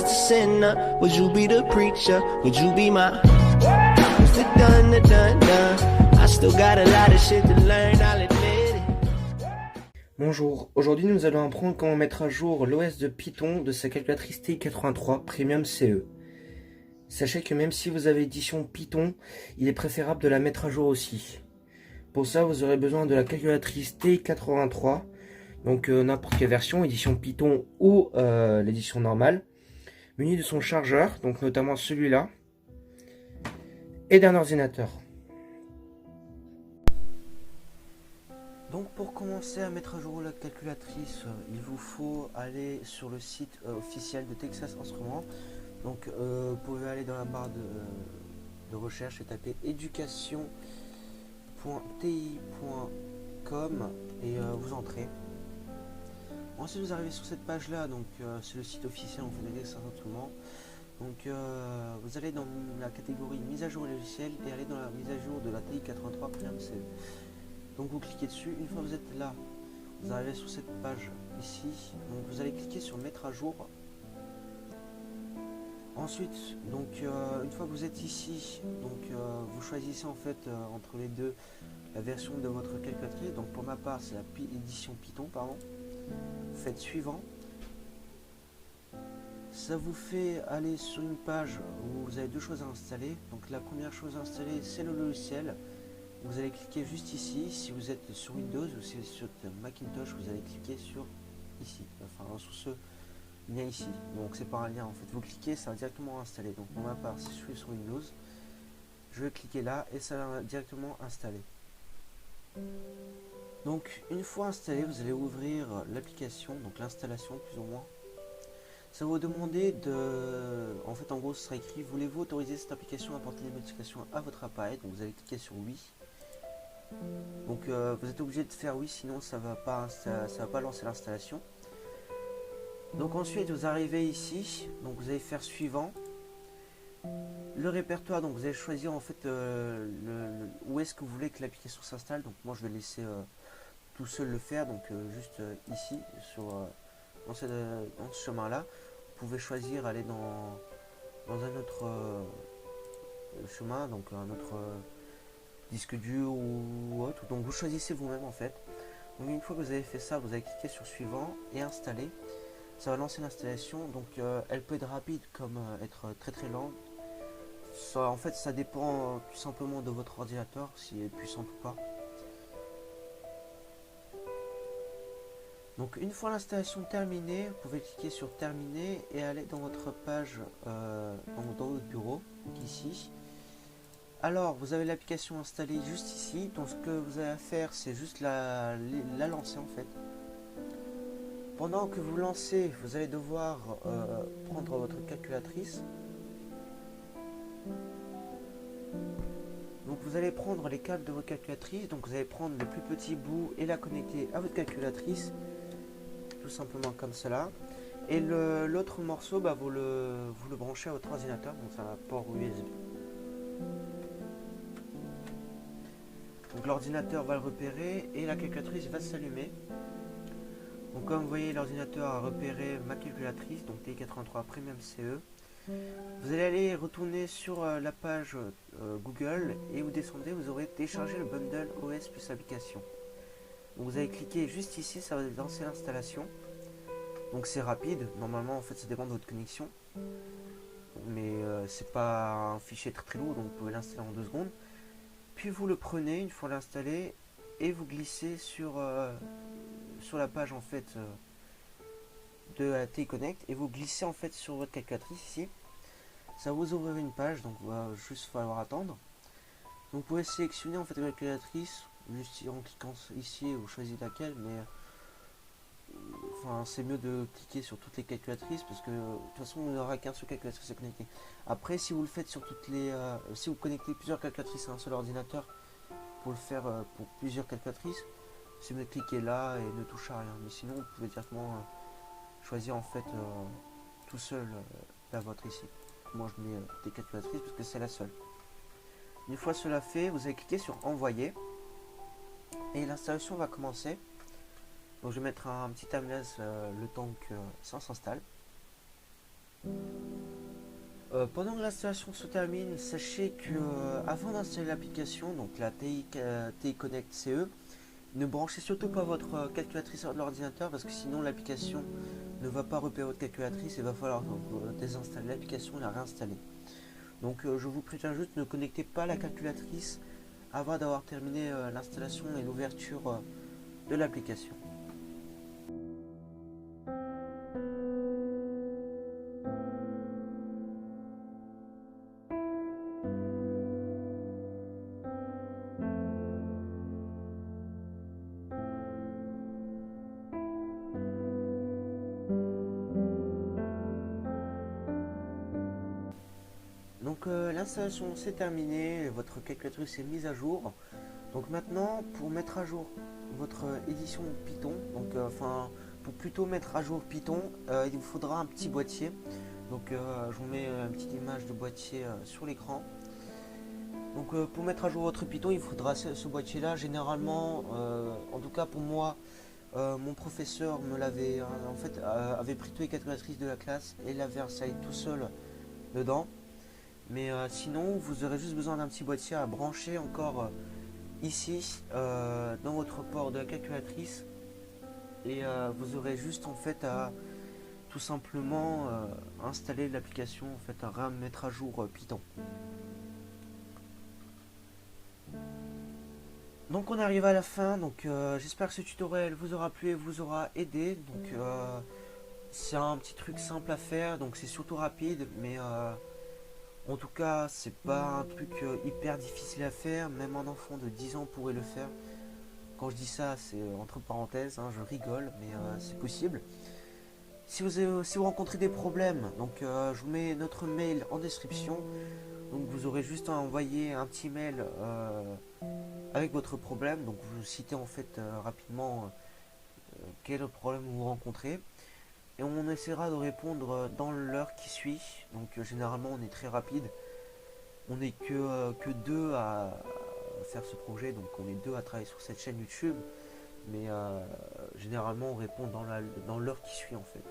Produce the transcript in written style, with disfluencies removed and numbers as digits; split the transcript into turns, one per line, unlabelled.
the sinner? Would you be the preacher? Would you be my who's the done? I still got a lot of shit to learn, I'll admit it.
Bonjour, aujourd'hui nous allons apprendre comment mettre à jour l'OS de Python de sa calculatrice TI-83 Premium CE. Sachez que même si vous avez édition Python, il est préférable de la mettre à jour aussi. Pour ça, vous aurez besoin de la calculatrice TI-83, donc n'importe quelle version, édition Python ou l'édition normale, muni de son chargeur, donc notamment celui-là, et d'un ordinateur. Donc pour commencer à mettre à jour la calculatrice, il vous faut aller sur le site officiel de Texas Instruments. Donc vous pouvez aller dans la barre de recherche et taper education.ti.com et vous entrez. Ensuite vous arrivez sur cette page là, donc c'est le site officiel en fait de Texas Instruments. Donc vous allez dans la catégorie mise à jour logiciel et allez dans la mise à jour de la TI-83 Premium CE. Donc vous cliquez dessus, une fois que vous êtes là, vous arrivez sur cette page ici, donc vous allez cliquer sur mettre à jour. Ensuite, donc une fois que vous êtes ici, donc vous choisissez en fait entre les deux la version de votre calculatrice. Donc pour ma part c'est la édition Python, pardon. Vous faites suivant. Ça vous fait aller sur une page où vous avez deux choses à installer. Donc la première chose à installer c'est le logiciel. Vous allez cliquer juste ici. Si vous êtes sur Windows ou si vous êtes sur Macintosh, vous allez cliquer sur ici, enfin sur ce lien ici. Donc c'est pas un lien en fait, vous cliquez, ça va directement installer. Donc pour ma part, si je suis sur Windows, je vais cliquer là et ça va directement installer. Donc une fois installé, vous allez ouvrir l'application, donc l'installation plus ou moins. Ça va vous demander de, en fait en gros ce sera écrit, voulez-vous autoriser cette application à apporter des modifications à votre appareil. Donc vous allez cliquer sur oui. Donc vous êtes obligé de faire oui, sinon ça va pas lancer l'installation. Donc ensuite vous arrivez ici, donc vous allez faire suivant. Le répertoire, donc vous allez choisir en fait où est-ce que vous voulez que l'application s'installe. Donc moi je vais laisser tout seul le faire, donc juste ici dans ce chemin là. Vous pouvez choisir aller dans un autre chemin, donc un autre disque dur ou autre. Donc vous choisissez vous-même en fait. Donc une fois que vous avez fait ça, vous allez cliquer sur suivant et installer. Ça va lancer l'installation, donc elle peut être rapide comme être très très lente. Ça, en fait ça dépend tout simplement de votre ordinateur, s'il est puissant ou pas. Donc une fois l'installation terminée, vous pouvez cliquer sur terminer et aller dans votre page dans votre bureau, donc ici. Alors vous avez l'application installée juste ici, donc ce que vous avez à faire c'est juste la lancer en fait. Pendant que vous lancez, vous allez devoir prendre votre calculatrice. Donc vous allez prendre les câbles de votre calculatrice, donc vous allez prendre le plus petit bout et la connecter à votre calculatrice, tout simplement comme cela. Et l'autre morceau, bah, vous le branchez à votre ordinateur, donc c'est un port USB. Donc l'ordinateur va le repérer et la calculatrice va s'allumer. Donc comme vous voyez, l'ordinateur a repéré ma calculatrice, donc TI-83 Premium CE. Vous allez aller retourner sur la page Google et vous descendez, vous aurez téléchargé le bundle OS plus application. Donc vous allez cliquer juste ici, ça va lancer l'installation. Donc c'est rapide, normalement en fait ça dépend de votre connexion. Mais c'est pas un fichier très très lourd, donc vous pouvez l'installer en 2 secondes. Puis vous le prenez une fois l'installé et vous glissez sur la page en fait de la TI Connect et vous glissez en fait sur votre calculatrice ici. Ça va vous ouvrir une page, donc il va juste falloir attendre. Donc vous pouvez sélectionner en fait la calculatrice juste en cliquant ici, vous choisissez laquelle, mais enfin c'est mieux de cliquer sur toutes les calculatrices parce que de toute façon il n'y aura qu'un seul calculatrice à connecter. Après si vous le faites sur toutes les si vous connectez plusieurs calculatrices à un seul ordinateur, pour le faire pour plusieurs calculatrices, c'est mieux de cliquer là et ne toucher à rien. Mais sinon vous pouvez directement choisir en fait tout seul la vôtre ici. Moi je mets des calculatrices parce que c'est la seule. Une fois cela fait, vous allez cliquer sur envoyer et l'installation va commencer. Donc je vais mettre un petit timelapse le temps que ça s'installe. Pendant que l'installation se termine, sachez que avant d'installer l'application, donc la TI Connect CE, ne branchez surtout pas votre calculatrice sur l'ordinateur parce que sinon l'application ne va pas repérer votre calculatrice et va falloir désinstaller l'application et la réinstaller. Donc je vous préviens juste, ne connectez pas la calculatrice avant d'avoir terminé l'installation et l'ouverture de l'application. Donc l'installation s'est terminée, votre calculatrice est mise à jour. Donc maintenant, pour mettre à jour votre édition Python, donc pour plutôt mettre à jour Python, il vous faudra un petit boîtier. Donc je vous mets une petite image de boîtier sur l'écran. Donc pour mettre à jour votre Python, il faudra ce boîtier là. Généralement, en tout cas pour moi, mon professeur me l'avait avait pris tous les calculatrices de la classe et l'avait installé tout seul dedans. Mais sinon, vous aurez juste besoin d'un petit boîtier à brancher encore ici dans votre port de la calculatrice. Et vous aurez juste en fait à tout simplement installer l'application, en fait, à mettre à jour Python. Donc on arrive à la fin, donc j'espère que ce tutoriel vous aura plu et vous aura aidé. Donc c'est un petit truc simple à faire, donc c'est surtout rapide, mais en tout cas c'est pas un truc hyper difficile à faire, même un enfant de 10 ans pourrait le faire. Quand je dis ça, c'est entre parenthèses, hein, je rigole, mais c'est possible. Si vous rencontrez des problèmes, donc je vous mets notre mail en description. Donc vous aurez juste à envoyer un petit mail avec votre problème. Donc vous citez en fait rapidement quel problème vous rencontrez. Et on essaiera de répondre dans l'heure qui suit. Donc généralement on est très rapide. On n'est que deux à faire ce projet. Donc on est deux à travailler sur cette chaîne YouTube. Mais généralement on répond dans l'heure qui suit en fait.